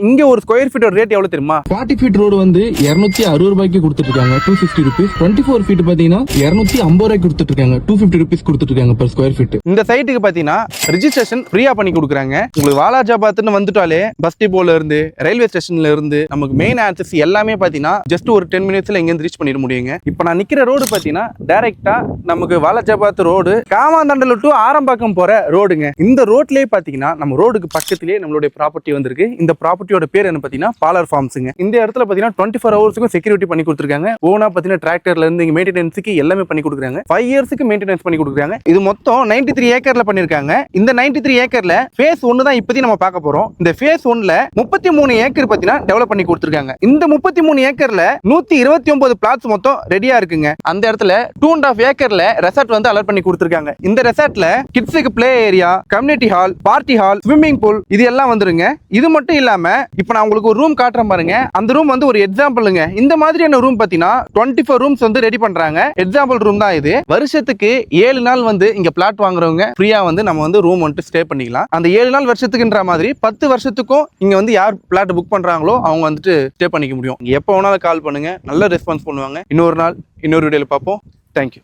இங்க ஒரு square ஃபீட்டோட rate எவ்வளவு தெரியுமா? 40 ஃபீட் ரோடு வந்து 260 ரூபாய்க்கு கொடுத்துட்டு இருக்காங்க, 260 ருபீஸ். 24 ஃபீட் பாத்தீங்கன்னா 250 ரூபாய்க்கு கொடுத்துட்டு இருக்காங்க, 250 ருபீஸ் கொடுத்துட்டு இருக்காங்க per ஸ்கொயர் ஃபீட். இந்த சைட்டுக்கு பாத்தீங்கன்னா ரெஜிஸ்ட்ரேஷன் ஃப்ரீயா பண்ணி கொடுக்குறாங்க. உங்களுக்கு வாலாஜாபாத்னு வந்துட்டாலே பஸ் டிப்போல இருந்து ரயில்வே ஸ்டேஷன்ல இருந்து நமக்கு மெயின் ஆக்சஸ் எல்லாமே பாத்தீங்கன்னா ஜஸ்ட் ஒரு 10 மினிட்ஸ்ல எங்க ரீச் பண்ணிட முடியுங்க. இப்போ நான் நிக்கிற ரோடு பாத்தீங்கன்னா டைரக்டா நமக்கு வாலாஜாபாத் ரோடு காமாந்தண்டல் டு ஆரம்பாக்கம் போற ரோடுங்க. இந்த ரோட்லயே பாத்தீங்கன்னா நம்ம ரோடுக்கு பக்கத்திலேயே நம்மளுடைய ப்ராப்பர்ட்டி வந்திருக்கு. இந்த ப்ராப்பர்ட்டியோட பேர் என்ன பாத்தீங்கன்னா பாலர் ஃபார்ம்ஸ்ங்க. இந்த இடத்துல பாத்தீங்கன்னா 24 ஹவர்ஸ்க்கு செக்யூரிட்டி பண்ணி கொடுத்துருக்காங்க. ஓனா பாத்தீங்கன்னா டிராக்டர்ல இருந்து இங்க மெயின்டெனன்ஸ்க்கு எல்லாமே பண்ணி கொடுக்குறாங்க. 5 இயர்ஸ்க்கு மெயின்டெனன்ஸ் பண்ணி கொடுக்குறாங்க. இது மொத்தம் 93 ஏக்கர்ல பண்ணிருக்காங்க. இந்த 93 ஏக்கர்ல ஃபேஸ் 1 தான் இப்போதைக்கு நம்ம பார்க்க போறோம். இந்த ஃபேஸ் 1ல 33 ஏக்கர் பாத்தீங்கன்னா டெவலப் பண்ணி கொடுத்துருக்காங்க. இந்த 33 ஏக்கர்ல 129 பிளாட்ஸ் மொத்தம் ரெடியா இருக்குங்க. அந்த இடத்துல 2.5 ஏக்கர்ல ரெசார்ட் வந்து அலர்ட் பண்ணி கொடுத்துருக்காங்க. இந்த ரெசார்ட்ல கிட்ஸுக்கு play area, community hall, party hall, swimming pool இது எல்லாம் வந்துருங்க. இது மட்டும் இல்லாம இப்போ நான் உங்களுக்கு ஒரு ரூம் காட்டுறேன் பாருங்க. அந்த ரூம் வந்து ஒரு எக்ஸாம்பிளுங்க. இந்த மாதிரியான ரூம் பாத்தீங்கன்னா 24 ரூம்ஸ் வந்து ரெடி பண்றாங்க. எக்ஸாம்பிள் ரூம் தான் இது. வருஷத்துக்கு 7 நாள் வந்து இங்க பிளாட் வாங்குறவங்க ஃப்ரீயா வந்து நம்ம வந்து ரூம் வந்து ஸ்டே பண்ணிக்கலாம். அந்த 7 நாள் வருஷத்துக்குன்ற மாதிரி 10 வருஷத்துக்கும் இங்க வந்து யார் பிளாட் புக் பண்றாங்களோ அவங்க வந்துட்டு ஸ்டே பண்ணிக்க முடியும். எப்போ வேணாலும் கால் பண்ணுங்க, நல்ல ரெஸ்பான்ஸ் பண்ணுவாங்க. இன்னொரு நாள் இன்னொரு வீடியோல பார்ப்போம். தேங்க்யூ.